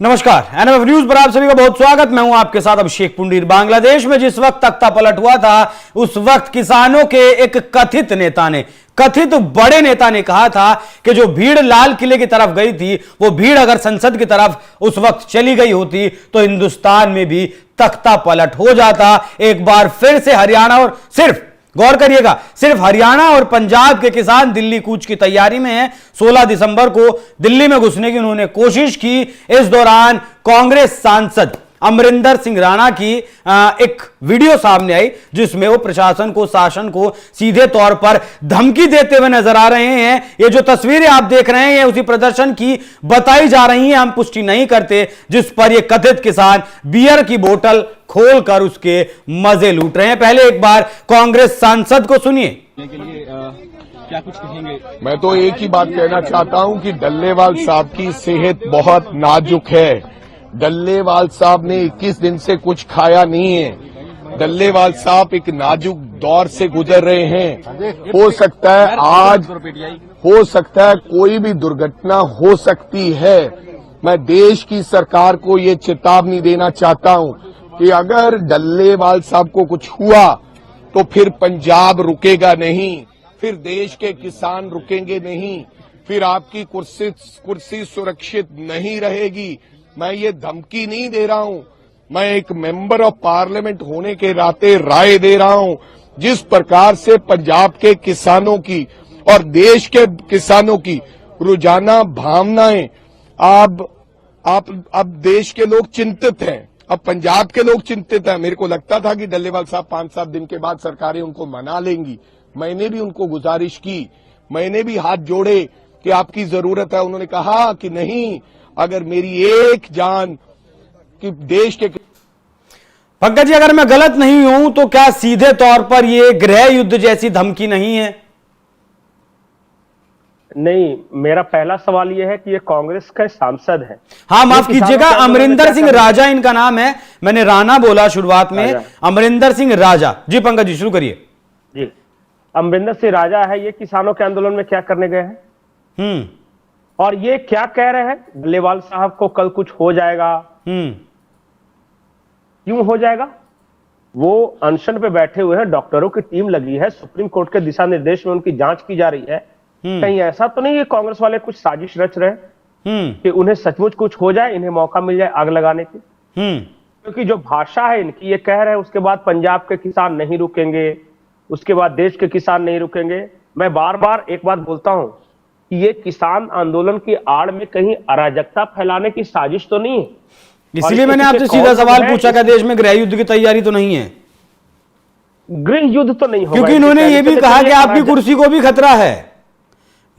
नमस्कार, NMF news पर आप सभी का बहुत स्वागत। मैं हूं आपके साथ अभिषेक पुंडीर। बांग्लादेश में जिस वक्त तख्ता पलट हुआ था, उस वक्त किसानों के एक कथित बड़े नेता ने कहा था कि जो भीड़ लाल किले की तरफ गई थी, वो भीड़ अगर संसद की तरफ उस वक्त चली गई होती तो हिंदुस्तान में भी तख्ता पलट हो जाता। एक बार फिर से हरियाणा और गौर करिएगा, सिर्फ हरियाणा और पंजाब के किसान दिल्ली कूच की तैयारी में हैं। 16 दिसंबर को दिल्ली में घुसने की उन्होंने कोशिश की। इस दौरान कांग्रेस सांसद अमरिंदर सिंह राणा की एक वीडियो सामने आई, जिसमें वो प्रशासन को, शासन को सीधे तौर पर धमकी देते हुए नजर आ रहे हैं। ये जो तस्वीरें आप देख रहे हैं, ये उसी प्रदर्शन की बताई जा रही हैं। हम पुष्टि नहीं करते, जिस पर ये कथित किसान बियर की बोतल खोलकर उसके मजे लूट रहे हैं। पहले एक बार कांग्रेस सांसद को सुनिए। क्या कुछ कहेंगे? मैं तो एक ही बात कहना चाहता हूं कि डल्लेवाल साहब की सेहत बहुत नाजुक है। डल्लेवाल साहब ने 21 दिन से कुछ खाया नहीं है। डल्लेवाल साहब एक नाजुक दौर से गुजर रहे हैं। हो सकता है आज, हो सकता है कोई भी दुर्घटना हो सकती है। मैं देश की सरकार को ये चेतावनी देना चाहता हूं कि अगर डल्लेवाल साहब को कुछ हुआ तो फिर पंजाब रुकेगा नहीं, फिर देश के किसान रुकेंगे नहीं, फिर आपकी कुर्सी सुरक्षित नहीं रहेगी। मैं ये धमकी नहीं दे रहा हूं, मैं एक मेंबर ऑफ पार्लियामेंट होने के नाते राय दे रहा हूं। जिस प्रकार से पंजाब के किसानों की और देश के किसानों की रोजाना भावनाएं, अब देश के लोग चिंतित हैं, अब पंजाब के लोग चिंतित हैं। मेरे को लगता था कि डल्लेवाल साहब 5-7 दिन के बाद सरकारें उनको मना लेंगी। मैंने भी उनको गुजारिश की, मैंने भी हाथ जोड़े कि आपकी जरूरत है। उन्होंने कहा कि नहीं, अगर मेरी एक जान कि देश के। पंकज जी, अगर मैं गलत नहीं हूं तो क्या सीधे तौर पर यह गृह युद्ध जैसी धमकी नहीं है? नहीं, मेरा पहला सवाल यह है कि ये कांग्रेस का सांसद है। हाँ, माफ कीजिएगा, अमरिंदर सिंह राजा इनका नाम है। मैंने राणा बोला शुरुआत में, अमरिंदर सिंह राजा। जी पंकज जी, शुरू करिए। जी, अमरिंदर सिंह राजा है। ये किसानों के आंदोलन में क्या करने गए हैं? और ये क्या कह रहे हैं, डल्लेवाल साहब को कल कुछ हो जाएगा। क्यों हो जाएगा? वो अनशन पे बैठे हुए हैं, डॉक्टरों की टीम लगी है, सुप्रीम कोर्ट के दिशा निर्देश में उनकी जांच की जा रही है। कहीं ऐसा तो नहीं है कांग्रेस वाले कुछ साजिश रच रहे कि उन्हें सचमुच कुछ हो जाए, इन्हें मौका मिल जाए आग लगाने की? क्योंकि जो भाषा है इनकी, ये कह रहे हैं उसके बाद पंजाब के किसान नहीं रुकेंगे, उसके बाद देश के किसान नहीं रुकेंगे। मैं बार बार एक बात बोलता हूं कि ये किसान आंदोलन की आड़ में कहीं अराजकता फैलाने की साजिश तो नहीं है। इसलिए मैंने आपसे सीधा सवाल पूछा, क्या देश में गृह युद्ध की तैयारी तो नहीं है? गृह युद्ध तो नहीं होगा, क्योंकि इन्होंने ये भी कहा कि आपकी कुर्सी को भी खतरा है।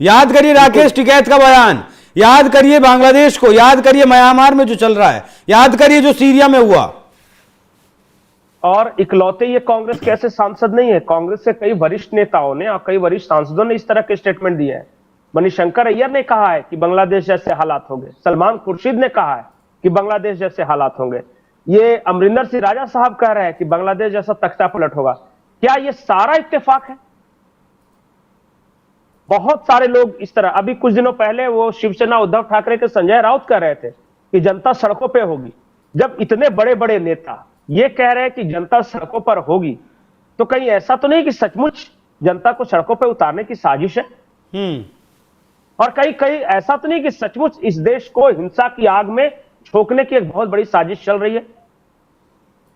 याद करिए राकेश टिकैत का बयान, याद करिए बांग्लादेश को, याद करिए म्यांमार में जो चल रहा है, याद करिए जो सीरिया में हुआ। और इकलौते ये कांग्रेस के ऐसे सांसद नहीं है। कांग्रेस से कई वरिष्ठ नेताओं ने और कई वरिष्ठ सांसदों ने इस तरह के स्टेटमेंट दिए हैं। मणिशंकर अय्यर ने कहा है कि बांग्लादेश जैसे हालात होंगे। सलमान खुर्शीद ने कहा है कि बांग्लादेश जैसे हालात होंगे। ये अमरिंदर सिंह राजा साहब कह रहे हैं कि बांग्लादेश जैसा तख्ता पलट होगा। क्या ये सारा इत्तेफाक है? बहुत सारे लोग इस तरह, अभी कुछ दिनों पहले वो शिवसेना उद्धव ठाकरे के संजय राउत कह रहे थे कि जनता सड़कों पर होगी। जब इतने बड़े बड़े नेता ये कह रहे हैं कि जनता सड़कों पर होगी, तो कहीं ऐसा तो नहीं कि सचमुच जनता को सड़कों पर उतारने की साजिश है? और कहीं ऐसा तो नहीं कि सचमुच इस देश को हिंसा की आग में झोंकने की एक बहुत बड़ी साजिश चल रही है?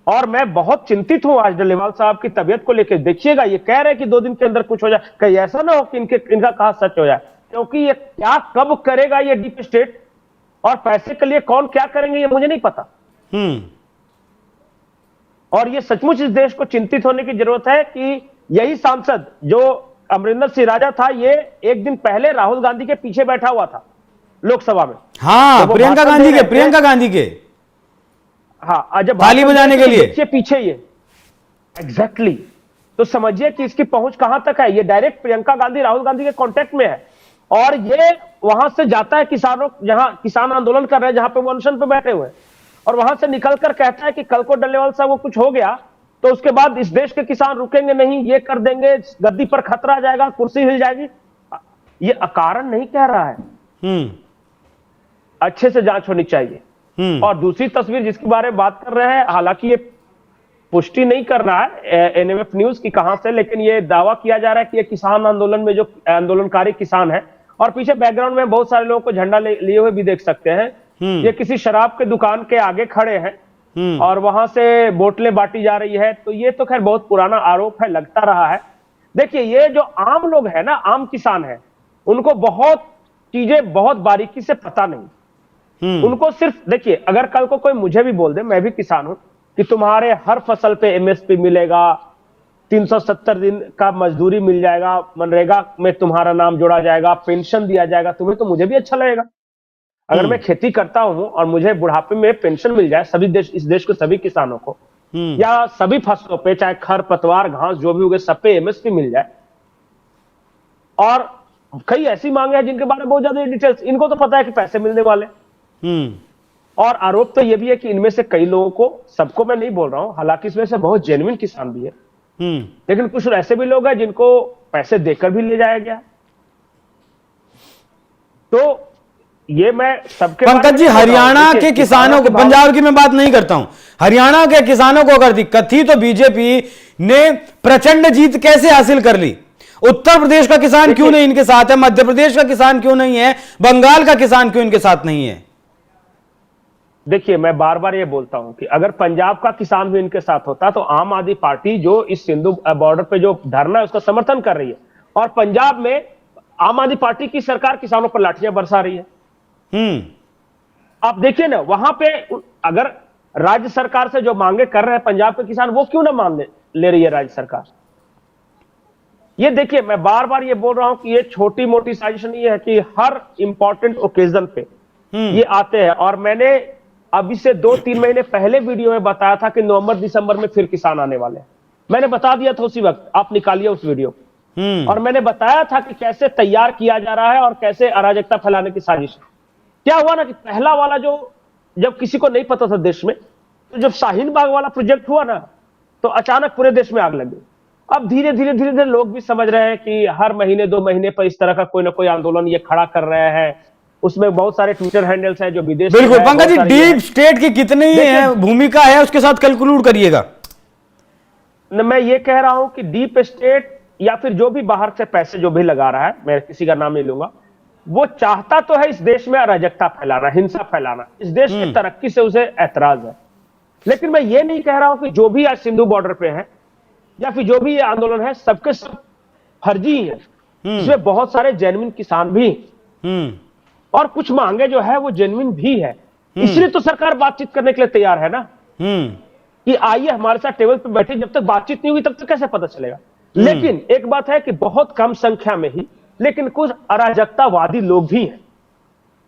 और मैं बहुत चिंतित हूं आज डल्लेवाल साहब की तबीयत को लेकर। देखिएगा, ये कह रहे हैं कि 2 दिन के अंदर कुछ हो जाए, कहीं ऐसा ना हो कि इनका कहा सच हो जाए। क्योंकि ये क्या कब करेगा ये डीप स्टेट, और पैसे के लिए कौन क्या करेंगे ये मुझे नहीं पता। और ये सचमुच इस देश को चिंतित होने की जरूरत है कि यही सांसद जो अमरिंदर सिंह राजा था, ये एक दिन पहले राहुल गांधी के पीछे बैठा हुआ था लोकसभा में। हाँ, तो प्रियंका गांधी के हाँ, जब ताली बजाने के लिए पीछे ये एग्जैक्टली। तो समझिए कि इसकी पहुंच कहां तक है। ये डायरेक्ट प्रियंका गांधी, राहुल गांधी के कांटेक्ट में है, और ये वहां से जाता है किसानों, जहां किसान आंदोलन कर रहे हैं, जहां पे वो अनशन पे बैठे हुए हैं, और वहां से निकलकर कहता है कि कल को डल्लेवाल साहब को कुछ हो गया तो उसके बाद इस देश के किसान रुकेंगे नहीं, ये कर देंगे, गद्दी पर खतरा आ जाएगा, कुर्सी हिल जाएगी। ये अकारण नहीं कह रहा है। अच्छे से जांच होनी चाहिए। और दूसरी तस्वीर जिसके बारे में बात कर रहे हैं, हालांकि ये पुष्टि नहीं कर रहा है एनएमएफ न्यूज की कहां से, लेकिन ये दावा किया जा रहा है कि ये किसान आंदोलन में जो आंदोलनकारी किसान है, और पीछे बैकग्राउंड में बहुत सारे लोगों को झंडा लिए हुए भी देख सकते हैं, ये किसी शराब के दुकान के आगे खड़े हैं और वहां से बोतलें बांटी जा रही है। तो ये तो खैर बहुत पुराना आरोप है, लगता रहा है। देखिए, ये जो आम लोग है ना, आम किसान है, उनको बहुत चीजें बहुत बारीकी से पता नहीं। उनको सिर्फ देखिए, अगर कल को कोई मुझे भी बोल दे, मैं भी किसान हूं, कि तुम्हारे हर फसल पे एमएसपी मिलेगा, 370 दिन का मजदूरी मिल जाएगा, मनरेगा में तुम्हारा नाम जोड़ा जाएगा, पेंशन दिया जाएगा तुम्हें, तो मुझे भी अच्छा लगेगा। अगर मैं खेती करता हूं और मुझे बुढ़ापे में पेंशन मिल जाए, सभी देश, इस देश के सभी किसानों को, या सभी फसलों पे, चाहे खर पतवार घास जो भी उगे, सब पे एमएसपी मिल जाए। और कई ऐसी मांगे हैं जिनके बारे में बहुत ज्यादा डिटेल्स, इनको तो पता है कि पैसे मिलने वाले। और आरोप तो यह भी है कि इनमें से कई लोगों को, सबको मैं नहीं बोल रहा हूं, हालांकि इसमें से बहुत जेन्युइन किसान भी है, लेकिन कुछ ऐसे भी लोग हैं जिनको पैसे देकर भी ले जाया गया। तो ये मैं सबके पंकज जी, हरियाणा के किसानों को, पंजाब की मैं बात नहीं करता हूं, हरियाणा के किसानों को अगर दिक्कत थी तो बीजेपी ने प्रचंड जीत कैसे हासिल कर ली? उत्तर प्रदेश का किसान क्यों नहीं इनके साथ है? मध्य प्रदेश का किसान क्यों नहीं है? बंगाल का किसान क्यों इनके साथ नहीं है? देखिए, मैं बार बार ये बोलता हूं कि अगर पंजाब का किसान भी इनके साथ होता तो आम आदमी पार्टी जो इस सिंधु बॉर्डर पे जो धरना है उसका समर्थन कर रही है, और पंजाब में आम आदमी पार्टी की सरकार किसानों पर लाठियां बरसा रही है। आप देखिए ना, वहां पे अगर राज्य सरकार से जो मांगे कर रहे हैं पंजाब के किसान, वो क्यों ना मान ले रही है राज्य सरकार? ये देखिए, मैं बार बार ये बोल रहा हूं कि ये छोटी मोटी साजिश नहीं है, कि हर इंपॉर्टेंट ओकेजन पे ये आते हैं। और मैंने अभी से 2-3 महीने पहले वीडियो में बताया था कि नवंबर दिसंबर में फिर किसान आने वाले हैं। मैंने बता दिया था उसी वक्त, आप निकालिए उस वीडियो। और मैंने बताया था कि कैसे तैयार किया जा रहा है और कैसे अराजकता फैलाने की साजिश। क्या हुआ ना कि पहला वाला जो, जब किसी को नहीं पता था देश में, तो जब शाहीन बाग वाला प्रोजेक्ट हुआ ना, तो अचानक पूरे देश में आग लग गई। अब धीरे धीरे लोग भी समझ रहे हैं कि हर महीने 2 महीने पर इस तरह का कोई ना कोई आंदोलन ये खड़ा कर रहे हैं। उसमें बहुत सारे ट्विटर हैंडल्स हैं जो विदेश, बिल्कुल पंकज जी, डीप स्टेट की कितनी भूमिका है उसके साथ कैलकुलेट करिएगा। मैं ये कह रहा हूं कि डीप स्टेट या फिर जो भी बाहर से पैसे जो भी लगा रहा है, मैं किसी का नाम नहीं लूंगा, वो चाहता तो है इस देश में अराजकता फैलाना, हिंसा फैलाना, इस देश की तरक्की से उसे ऐतराज है। लेकिन मैं ये नहीं कह रहा हूं कि जो भी आज सिंधु बॉर्डर पे है या फिर जो भी ये आंदोलन है, सबके सब फर्जी है। इसमें बहुत सारे जेन्युइन किसान भी, और कुछ मांगे जो है वो जेन्युइन भी है। इसलिए तो सरकार बातचीत करने के लिए तैयार है ना, कि आइए हमारे साथ टेबल पर बैठे। जब तक बातचीत नहीं हुई तब तक कैसे पता चलेगा? लेकिन एक बात है कि बहुत कम संख्या में ही, लेकिन कुछ अराजकतावादी लोग भी हैं,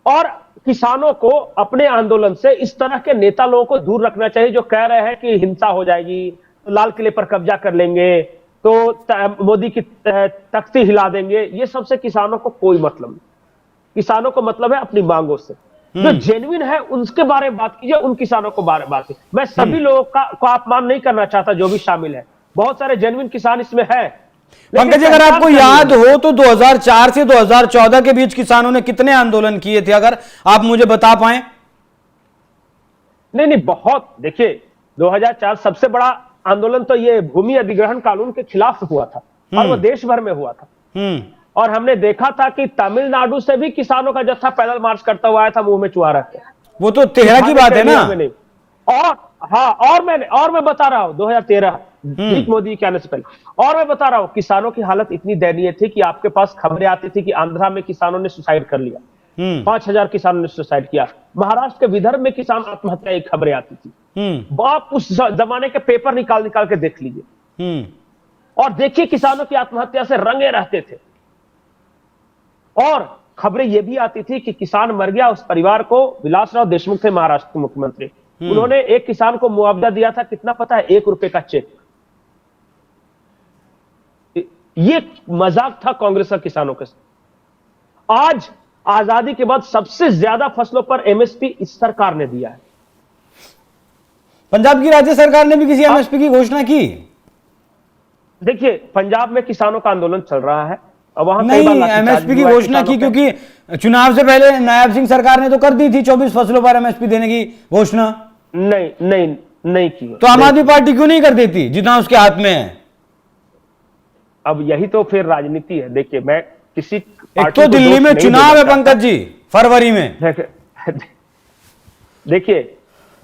और किसानों को अपने आंदोलन से इस तरह के नेता लोगों को दूर रखना चाहिए जो कह रहे हैं कि हिंसा हो जाएगी तो लाल किले पर कब्जा कर लेंगे, तो मोदी की तख्ती हिला देंगे। ये सबसे किसानों को कोई मतलब नहीं। किसानों को मतलब है अपनी मांगों से। जो जेन्युइन है उनके बारे में बात कीजिए, उन किसानों को बारे में बात कीजिए। मैं सभी लोगों को अपमान नहीं करना चाहता जो भी शामिल है, बहुत सारे जेन्युइन किसान इसमें है। पंकज जी, अगर आपको याद हो तो 2004 से 2014 के बीच किसानों ने कितने आंदोलन किए थे, अगर आप मुझे बता पाए? नहीं, बहुत। देखिए, 2004 सबसे बड़ा आंदोलन तो ये भूमि अधिग्रहण कानून के खिलाफ हुआ था, और वो देश भर में हुआ था। और हमने देखा था कि तमिलनाडु से भी किसानों का जत्था पैदल मार्च करता हुआ आया था, मुंह में चुहा रख के। वो तो 13 की बात है ना। और हाँ, और मैं बता रहा हूं 2013 मोदी के आने से पहले, और मैं बता रहा हूं किसानों की हालत इतनी दयनीय थी कि आपके पास खबरें आती थी कि आंध्रा में किसानों ने सुसाइड कर लिया, 5000 किसानों ने सुसाइड किया। महाराष्ट्र के विदर्भ में किसान आत्महत्या की खबरें आती थी। आप उस जमाने के पेपर निकाल के देख लीजिए, और देखिए किसानों की आत्महत्या से रंगे रहते थे। और खबरें यह भी आती थी कि किसान मर गया, उस परिवार को, विलासराव देशमुख थे महाराष्ट्र के मुख्यमंत्री, उन्होंने एक किसान को मुआवजा दिया था, कितना पता है? 1 रुपए का चेक। ये मजाक था कांग्रेस का किसानों के साथ। आज आजादी के बाद सबसे ज्यादा फसलों पर एमएसपी इस सरकार ने दिया है। पंजाब की राज्य सरकार ने भी किसी एमएसपी की घोषणा की? देखिए, पंजाब में किसानों का आंदोलन चल रहा है, और वहां कई बार नहीं, लाठीचार्ज एमएसपी की हुआ है घोषणा की, किसानों पे। क्योंकि चुनाव से पहले नायब सिंह सरकार ने तो कर दी थी 24 फसलों पर एमएसपी देने की घोषणा। नहीं नहीं नहीं की है। तो आम आदमी पार्टी क्यों नहीं कर देती जितना उसके हाथ में है? अब यही तो फिर राजनीति है। देखिए, मैं किसी एक पार्टी तो को दिल्ली दोष में नहीं चुनाव है देना पंकज जी, फरवरी में। देखिए,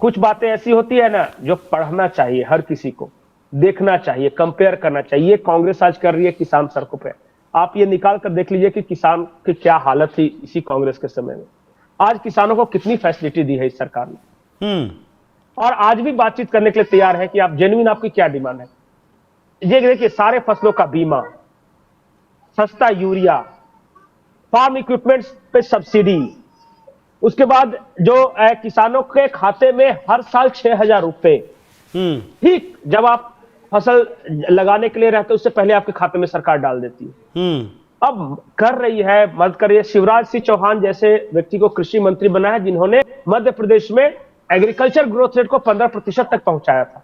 कुछ बातें ऐसी होती है ना जो पढ़ना चाहिए, हर किसी को देखना चाहिए, कंपेयर करना चाहिए। कांग्रेस आज कर रही है किसान सड़कों पे, आप ये निकाल कर देख लीजिए कि किसान की क्या हालत थी इसी कांग्रेस के समय में। आज किसानों को कितनी फैसिलिटी दी है इस सरकार ने, और आज भी बातचीत करने के लिए तैयार है कि आप जेन्युइन, आपकी क्या डिमांड है। ये देखिए, सारे फसलों का बीमा, सस्ता यूरिया, फार्म इक्विपमेंट्स पे सब्सिडी, उसके बाद जो किसानों के खाते में हर साल 6,000 रुपए, ठीक जब आप फसल लगाने के लिए रहते उससे पहले आपके खाते में सरकार डाल देती है। अब कर रही है, मदद कर रही है। शिवराज सिंह चौहान जैसे व्यक्ति को कृषि मंत्री बना है जिन्होंने मध्य प्रदेश में एग्रीकल्चर ग्रोथ रेट को 15% तक पहुंचाया था।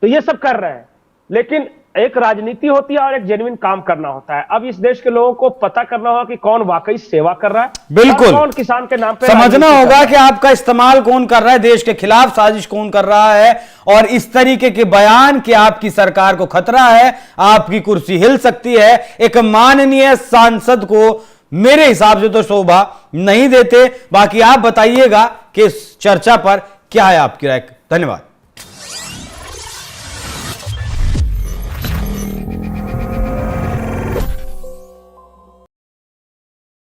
तो ये सब कर रहे हैं, लेकिन एक राजनीति होती है और एक जेन्युइन काम करना होता है। अब इस देश के लोगों को पता करना होगा कि कौन वाकई सेवा कर रहा है, बिल्कुल, कौन किसान के नाम पे समझना होगा कि आपका इस्तेमाल कौन कर रहा है, देश के खिलाफ साजिश कौन कर रहा है। और इस तरीके के बयान कि आपकी सरकार को खतरा है, आपकी कुर्सी हिल सकती है, एक माननीय सांसद को मेरे हिसाब से तो शोभा नहीं देते। बाकी आप बताइएगा कि इस चर्चा पर क्या है आपकी राय। धन्यवाद।